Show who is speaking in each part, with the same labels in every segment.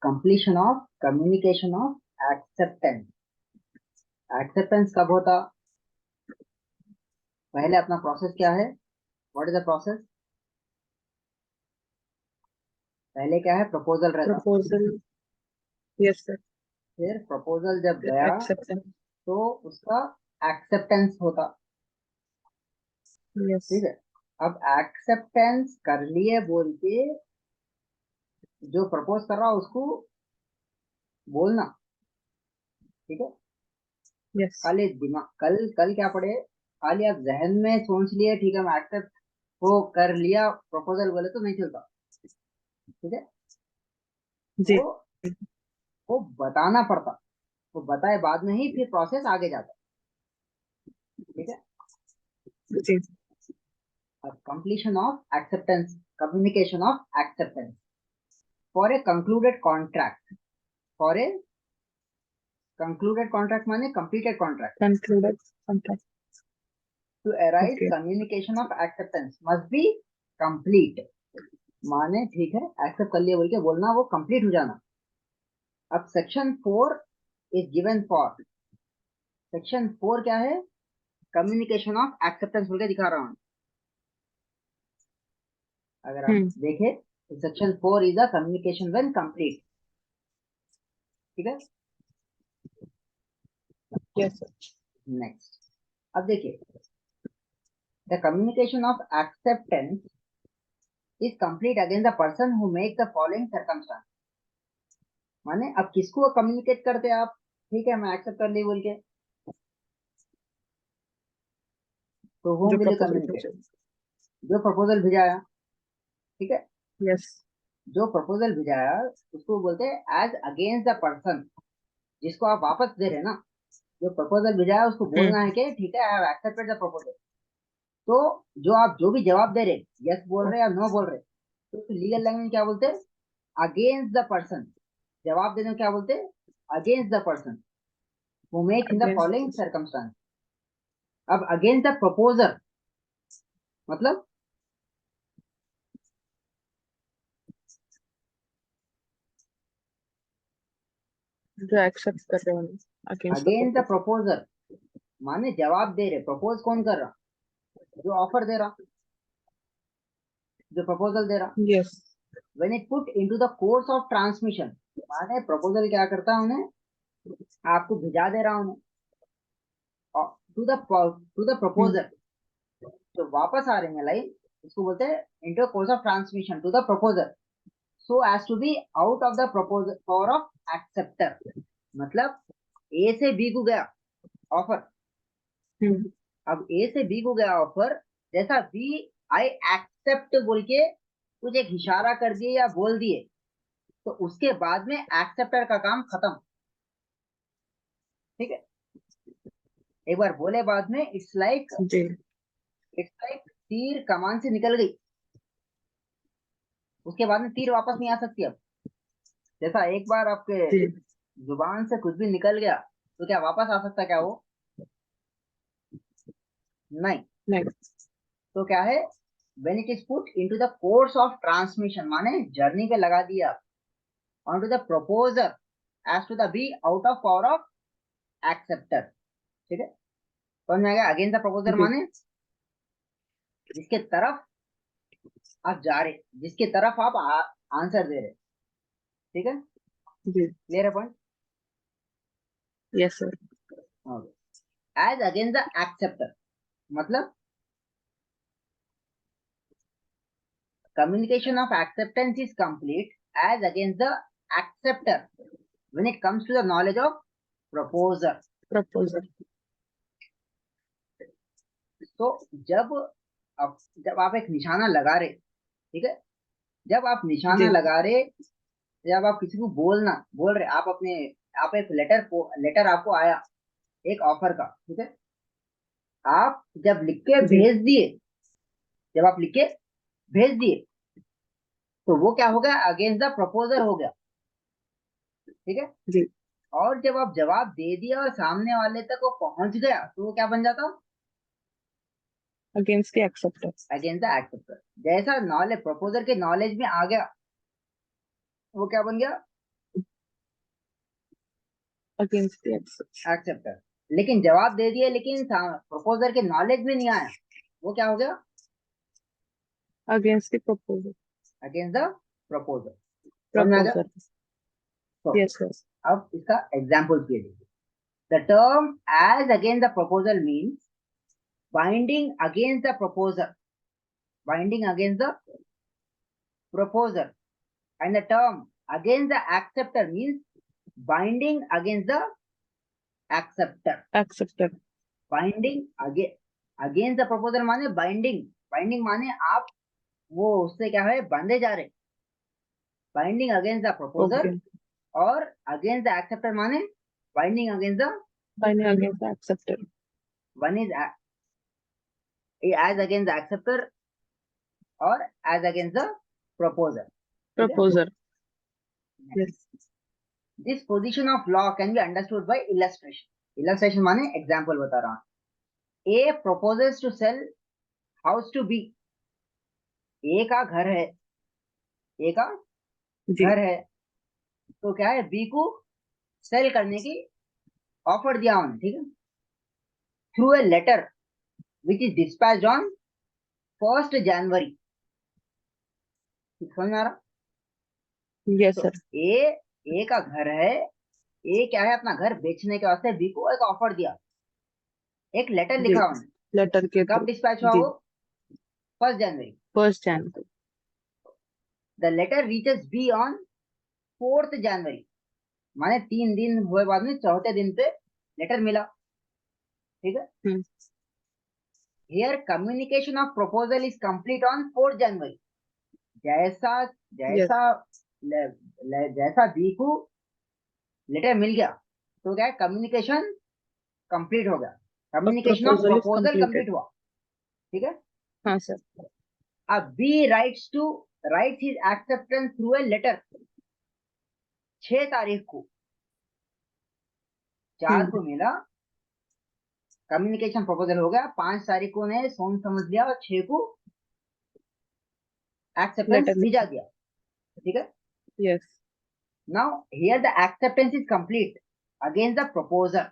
Speaker 1: Completion of communication of acceptance. Acceptance कब होता? पहले अपना प्रोसेस क्या है? What is the process? पहले क्या है? प्रपोजल रहता।
Speaker 2: Proposal, yes sir.
Speaker 1: फिर प्रपोजल जब गया
Speaker 2: एक्सेप्टेंस,
Speaker 1: तो उसका एक्सेप्टेंस होता।
Speaker 2: यस।
Speaker 1: ठीक है। अब एक्सेप्टेंस कर लिए बोल के जो प्रपोज कर रहा उसको बोलना। ठीक है।
Speaker 2: यस।
Speaker 1: खाली दिमाग कल कल क्या पढ़े? खाली आप जहन में सोच लिए ठीक है मैं एक्सेप्ट वो कर लिया प्रपोजल बोले तो नहीं चलता। ठीक है।
Speaker 2: जी
Speaker 1: वो वो बताना पड़ता। वो बताए बाद में ही फिर प्रोसेस आगे जाता। ठीक है।
Speaker 2: जी।
Speaker 1: अब completion of acceptance, communication of acceptance for a concluded contract. For a concluded contract माने completed contract.
Speaker 2: Concluded contract,
Speaker 1: to arise
Speaker 2: okay.
Speaker 1: Communication of acceptance must be complete. माने ठीक है एक्सेप्ट कर लिया बोल के बोलना वो कंप्लीट हो जाना। अब section 4 is given for. Section 4 क्या है? कम्युनिकेशन ऑफ एक्सेप्टेंस बोल के दिखा रहा हूँ। अगर आप देखें तो section 4 is a communication when complete. ठीक है।
Speaker 2: Yes sir.
Speaker 1: नेक्स्ट, अब देखिए the communication of acceptance is complete against the person who make the following circumstance. माने अब किसको कम्युनिकेट करते हैं आप? ठीक है मैं एक्सेप्ट कर ली बोल के तो
Speaker 2: जो
Speaker 1: होम विल
Speaker 2: प्रपोजल
Speaker 1: कम्युनिकेट।
Speaker 2: भेजे,
Speaker 1: जो प्रपोजल भेजाया। ठीक है।
Speaker 2: यस।
Speaker 1: जो प्रपोजल भेजाया उसको बोलते हैं एज अगेंस्ट द पर्सन जिसको आप वापस दे रहे हैं ना। जो प्रपोजल भेजाया उसको बोलना है कि ठीक है I have accepted the proposal. तो जो आप जो भी जवाब दे रहे यस बोल रहे या नो बोल रहे तो लीगल लैंग्वेज क्या बोलते हैं? Against the person. जवाब देने को क्या बोलते हैं? Against the person who make in the following
Speaker 2: against,
Speaker 1: circumstance. अब अगेंस्ट द प्रपोजर मतलब
Speaker 2: जो एक्सेप्ट कर रहे हो, against the
Speaker 1: against the
Speaker 2: proposal,
Speaker 1: proposer माने जवाब दे रहे। प्रपोज कौन कर रहा? जो ऑफर दे रहा, जो प्रपोजल दे रहा।
Speaker 2: Yes.
Speaker 1: When it put into the course of transmission माने प्रपोजल क्या करता है उन्हें आपको भिजा दे रहा हूँ टू द प्रपोजर। तो वापस आ रहे हैं लाइन इसको बोलते हैं intercourse of transmission to the proposer so as to be out of the proposal power of acceptor. मतलब ए से बी को गया ऑफर। अब ए से बी को गया ऑफर जैसा बी आई एक्सेप्ट बोल के कुछ एक इशारा कर दिए या बोल दिए तो उसके बाद में एक्सेप्टर का काम खत्म। ठीक है। एक बार बोले बाद में
Speaker 2: जी
Speaker 1: इट्स लाइक तीर कमान से निकल गई उसके बाद में तीर वापस नहीं आ सकती। अब जैसा एक बार आपके
Speaker 2: जी।
Speaker 1: जुबान से कुछ भी निकल गया तो क्या वापस आ सकता है क्या वो? नहीं।
Speaker 2: नहीं।
Speaker 1: तो क्या है? when it is put into the course of transmission माने जर्नी पे लगा दिया onto the proposer as to the be out of power of acceptor। ठीक है। समझ में आ गया? अगेंस्ट द प्रपोजर
Speaker 2: जी
Speaker 1: माने जिसके तरफ आप जा रहे जिसके तरफ आप आंसर दे रहे। ठीक है।
Speaker 2: जी।
Speaker 1: क्लियर है point?
Speaker 2: Yes sir.
Speaker 1: As against the acceptor मतलब communication of acceptance is complete as against the acceptor when it comes to the knowledge of proposer।
Speaker 2: Proposal,
Speaker 1: तो जब आप एक निशाना लगा रहे। ठीक है। जब आप निशाना
Speaker 2: जी
Speaker 1: लगा रहे जब आप किसी को बोल रहे आप अपने आप एक लेटर आपको आया एक ऑफर का। ठीक है। आप जब लिख के
Speaker 2: जी
Speaker 1: भेज दिए जब आप लिख के भेज दिए तो वो क्या हो गया? अगेंस्ट द प्रपोजर हो गया। ठीक है।
Speaker 2: जी।
Speaker 1: और जब आप जवाब दे दिया और सामने वाले तक वो पहुंच गया तो वो क्या बन जाता?
Speaker 2: Against the acceptor,
Speaker 1: against the acceptor. जैसा नॉलेज प्रपोजर के नॉलेज में आ गया वो क्या बन गया?
Speaker 2: against the acceptor.
Speaker 1: एक्सेप्टर, लेकिन जवाब दे दिए, लेकिन प्रपोजर के नॉलेज में नहीं आया, वो क्या हो गया?
Speaker 2: Against the proposal.
Speaker 1: Against the proposer. समझ में आ गया?
Speaker 2: Proposer.
Speaker 1: तो
Speaker 2: Yes, sir.
Speaker 1: अब इसका एग्जाम्पल दे दीजिए। The term as against the proposal means binding against the proposer, binding against the proposer, and the term against the acceptor means binding against the acceptor.
Speaker 2: Acceptor.
Speaker 1: Binding against the proposal माने binding, binding माने आप वो उससे क्या है, बंधे जा रहे। Binding against the proposal
Speaker 2: Okay.
Speaker 1: और अगेंस्ट द एक्सेप्टर माने binding against the,
Speaker 2: Binding against the acceptor.
Speaker 1: One is as against the acceptor और as against the proposal.
Speaker 2: Proposer. Yes.
Speaker 1: This position of law can be understood by illustration. Illustration माने example बता रहा हूँ। A proposes to sell house to be, ए का घर है, ए का
Speaker 2: जी.
Speaker 1: घर है, तो क्या है, बी को सेल करने की ऑफर दिया उन्हें, ठीक है, through a letter which is dispatched on 1st January. समझ में आ रहा?
Speaker 2: Yes,
Speaker 1: तो
Speaker 2: sir.
Speaker 1: ए का घर है, ए क्या है, अपना घर बेचने के वास्ते बी को एक ऑफर दिया, एक लेटर
Speaker 2: जी.
Speaker 1: लिखा उन्हें।
Speaker 2: Letter के
Speaker 1: कब
Speaker 2: through.
Speaker 1: डिस्पैच हुआ
Speaker 2: जी.
Speaker 1: वो? 1st January.
Speaker 2: 1st January.
Speaker 1: The letter reaches B on 4th January, माने 3 दिन हुए बाद में चौथे दिन पे लेटर मिला, ठीक है।
Speaker 2: Hmm.
Speaker 1: Here communication of proposal is complete on 4th जनवरी। जैसा
Speaker 2: Yes.
Speaker 1: जैसा बी को लेटर मिल गया, तो क्या है, कम्युनिकेशन कंप्लीट हो गया,
Speaker 2: A
Speaker 1: communication of
Speaker 2: proposal is
Speaker 1: proposal
Speaker 2: completed.
Speaker 1: Complete हुआ, ठीक है।
Speaker 2: हाँ, sir.
Speaker 1: अब B writes his acceptance through a letter 6 तारीख को, 4 को मिला, कम्युनिकेशन प्रपोजल हो गया, 5 तारीख को ने सोच समझ लिया और 6 को एक्सेप्टेंस
Speaker 2: Letter
Speaker 1: भेजा
Speaker 2: लिखा.
Speaker 1: दिया, ठीक है।
Speaker 2: Yes.
Speaker 1: Now here the acceptance is complete against the proposer.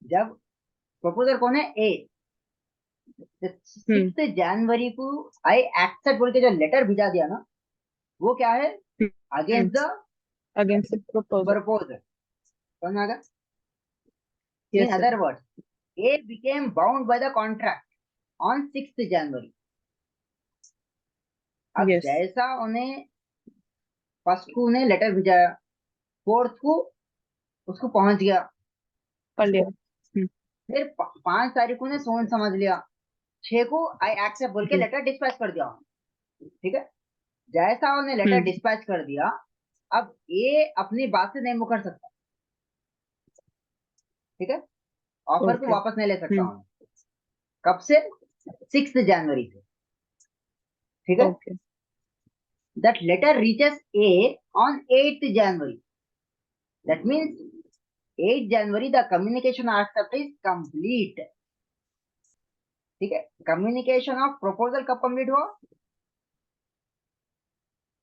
Speaker 1: जब प्रपोजर कौन है, ए, 6 जनवरी को आई एक्सेप्ट बोल के जो लेटर भेजा दिया ना, वो क्या है,
Speaker 2: Hmm.
Speaker 1: Against the
Speaker 2: Against the proposal.
Speaker 1: Proposer. समझ में आ गया?
Speaker 2: Yes,
Speaker 1: in
Speaker 2: sir.
Speaker 1: Other words, A became bound by the contract on 6th जनवरी। अब
Speaker 2: Yes.
Speaker 1: जैसा उन्हें 1st को उन्हें लेटर भेजा, 4th को उसको पहुंच गया,
Speaker 2: पढ़ लिया. Hmm.
Speaker 1: फिर 5 तारीख को उन्हें सोच समझ लिया, 6 को आई एक्सेप्ट बोल के
Speaker 2: जी.
Speaker 1: लेटर डिस्पैच कर दिया, ठीक है। जैसा उन्हें लेटर
Speaker 2: Hmm.
Speaker 1: डिस्पैच कर दिया, अब ये अपनी बात से नहीं मुकर सकता, ठीक है, ऑफर को
Speaker 2: Okay.
Speaker 1: वापस नहीं ले सकता
Speaker 2: Hmm.
Speaker 1: हूँ। कब से? 6th जनवरी से, ठीक है।
Speaker 2: Okay.
Speaker 1: That letter reaches A on 8th January, that means 8th January the communication accept is complete, ठीक है। कम्युनिकेशन ऑफ प्रपोजल कब कंप्लीट हुआ?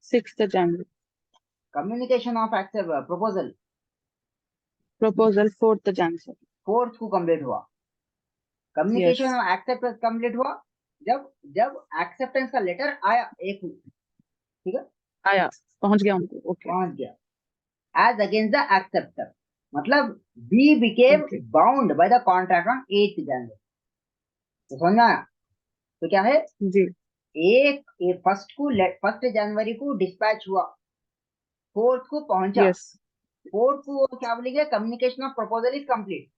Speaker 2: 6th January.
Speaker 1: Communication of accept proposal
Speaker 2: Proposal 4th January.
Speaker 1: 4th को complete हुआ।
Speaker 2: Yes.
Speaker 1: Communication of acceptance complete हुआ जब जब acceptance का लेटर आया, एक, ठीक है,
Speaker 2: आया, पहुंच गया उनको. Okay.
Speaker 1: पहुंच गया। एज अगेंस्ट द एक्सेप्टर, मतलब B became
Speaker 2: Okay.
Speaker 1: Bound by the contract on 8th January. तो समझ में आया? तो क्या है,
Speaker 2: जी.
Speaker 1: एक 1st जनवरी को डिस्पैच हुआ, 4th को पहुंचा,
Speaker 2: Yes.
Speaker 1: 4th को वो क्या बोलेंगे, communication of proposal is complete,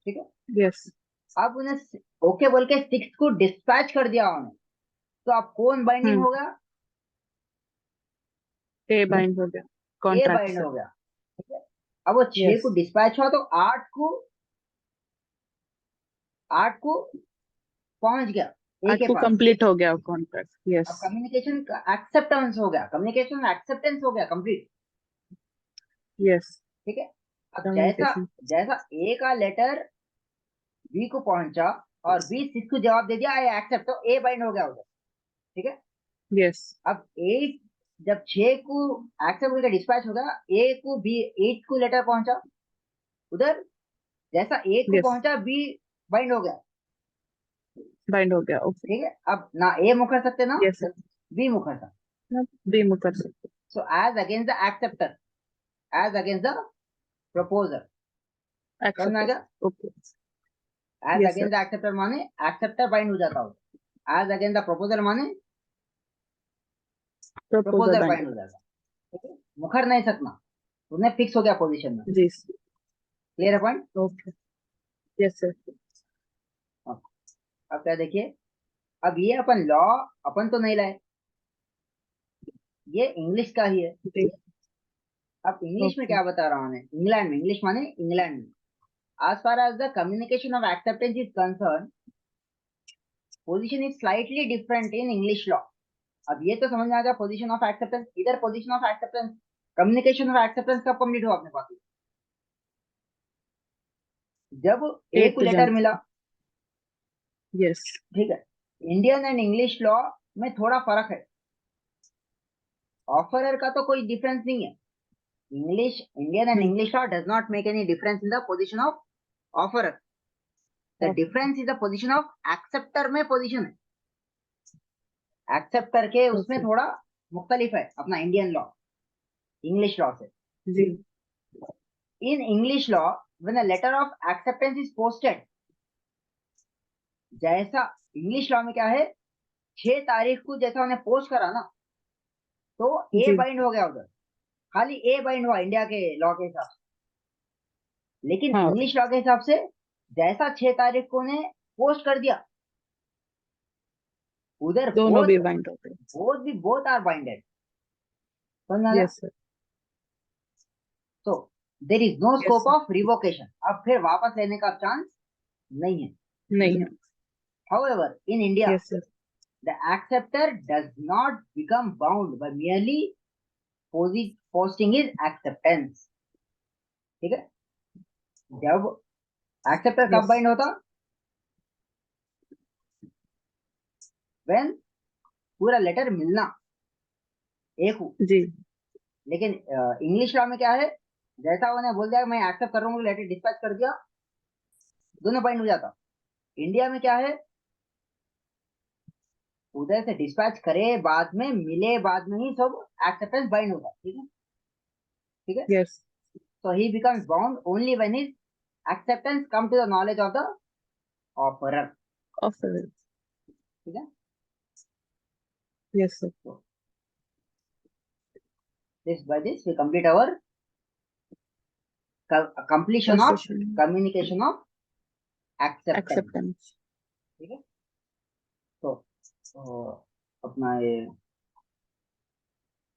Speaker 1: ठीक है।
Speaker 2: Yes.
Speaker 1: अब उन्हें ओके बोल के 6th को डिस्पैच कर दिया उन्हें, तो अब कौन बाइंडिंग
Speaker 2: Hmm.
Speaker 1: हो गया?
Speaker 2: A bind हो गया.
Speaker 1: ए
Speaker 2: Contract
Speaker 1: बाइंड
Speaker 2: से.
Speaker 1: हो गया, ठीक है। अब वो 6
Speaker 2: Yes.
Speaker 1: को डिस्पैच हुआ, तो 8 को पहुंच गया ए
Speaker 2: आज
Speaker 1: के
Speaker 2: को
Speaker 1: पास।
Speaker 2: कंप्लीट हो गया कॉन्ट्रैक्ट. Yes.
Speaker 1: अब कम्युनिकेशन एक्सेप्टेंस हो गया, कम्युनिकेशन एक्सेप्टेंस हो गया कंप्लीट,
Speaker 2: Yes.
Speaker 1: ठीक है। अब जैसा
Speaker 2: Communication.
Speaker 1: जैसा ए का लेटर बी को पहुंचा और बी 6 को जवाब दे दिया आई एक्सेप्ट, तो ए बाइंड हो गया उधर, ठीक है।
Speaker 2: Yes.
Speaker 1: अब 8 जब 6 को एक्सेप्ट करके डिस्पैच होगा, ए को बी 8 को लेटर पहुंचा उधर, जैसा ए को
Speaker 2: Yes.
Speaker 1: पहुंचा बी बाइंड हो गया,
Speaker 2: Bind हो गया. Okay.
Speaker 1: ठीक है। अब ना ए मुकर सकते ना
Speaker 2: Yes, sir.
Speaker 1: बी मुकर सकते।
Speaker 2: ना बी में कर सकते.
Speaker 1: So as against the acceptor, as against the proposer, समझ में आ
Speaker 2: Accepted.
Speaker 1: गया।
Speaker 2: Okay.
Speaker 1: As
Speaker 2: Yes,
Speaker 1: against the acceptor माने एक्सेप्टर बाइंड हो जाता हो, एज अगेंस्ट द प्रपोजर माने
Speaker 2: Proposal
Speaker 1: प्रपोजर
Speaker 2: bind.
Speaker 1: बाइंड हो जाता, ठीक है। मुखर नहीं सकना, तुमने फिक्स हो गया पोजीशन में,
Speaker 2: जी.
Speaker 1: क्लियर है पॉइंट।
Speaker 2: Okay. Yes, sir.
Speaker 1: अब क्या देखिए, अब ये अपन लॉ अपन तो नहीं लाए, ये इंग्लिश का ही है।
Speaker 2: जी.
Speaker 1: अब इंग्लिश में
Speaker 2: Okay.
Speaker 1: क्या बता रहा हूं मैं, इंग्लैंड में, इंग्लिश माने इंग्लैंड में, as far as the communication of acceptance is concerned, position is slightly different in English law. अब ये तो समझ में आ गया पोजीशन ऑफ एक्सेप्टेंस, इधर position of acceptance, communication of acceptance कब कंप्लीट हुआ अपने पास, जब ए को
Speaker 2: 8th
Speaker 1: लेटर
Speaker 2: Jan.
Speaker 1: मिला,
Speaker 2: Yes.
Speaker 1: ठीक है। इंडियन एंड इंग्लिश लॉ में थोड़ा फर्क है, ऑफरर का तो कोई डिफरेंस नहीं है, English Indian and English law does not make any difference in the position of offeror, the difference is the position of acceptor में पोजीशन है, एक्सेप्ट करके उसमें
Speaker 2: Okay.
Speaker 1: थोड़ा मुख्तलिफ है अपना इंडियन लॉ इंग्लिश लॉ से।
Speaker 2: जी.
Speaker 1: In English law when a letter of acceptance is posted, जैसा इंग्लिश लॉ में क्या है, 6 तारीख को जैसा उन्हें पोस्ट करा ना, तो ए
Speaker 2: जी.
Speaker 1: बाइंड हो गया उधर, खाली ए बाइंड हुआ इंडिया के लॉ के हिसाब से, लेकिन
Speaker 2: हाँ.
Speaker 1: इंग्लिश लॉ के हिसाब से जैसा 6 तारीख को उन्हें पोस्ट कर दिया, उधर
Speaker 2: दोनों भी bind हो गए.
Speaker 1: बोथ आर बाइंडेड, समझ आया।
Speaker 2: Yes, sir.
Speaker 1: तो there is no
Speaker 2: Yes,
Speaker 1: scope
Speaker 2: sir.
Speaker 1: Of revocation, अब फिर वापस लेने का चांस नहीं है।
Speaker 2: नहीं है.
Speaker 1: However, in India,
Speaker 2: Yes, sir.
Speaker 1: the acceptor does not become bound by merely posting his acceptance, ठीक है। जब एक्सेप्टर कब
Speaker 2: Yes.
Speaker 1: बाइंड होता, व्हेन पूरा लेटर मिलना एक हो,
Speaker 2: जी.
Speaker 1: लेकिन इंग्लिश लॉ में क्या है, जैसा उन्हें बोल दिया मैं एक्सेप्ट कर रहा हूँ, लेटर डिस्पैच कर दिया, दोनों बाइंड हो जाता। इंडिया में क्या है, उधर से डिस्पैच करे बाद में, मिले बाद में ही सब एक्सेप्टेंस बाइंड होता, ठीक है, ठीक है।
Speaker 2: Yes.
Speaker 1: So he becomes bound only when his acceptance come to the knowledge of the offerer,
Speaker 2: Offer.
Speaker 1: ठीक है।
Speaker 2: Yes, sir.
Speaker 1: So by this we complete our completion of
Speaker 2: Possession.
Speaker 1: communication of acceptance,
Speaker 2: Acceptance.
Speaker 1: ठीक है। तो अपना ये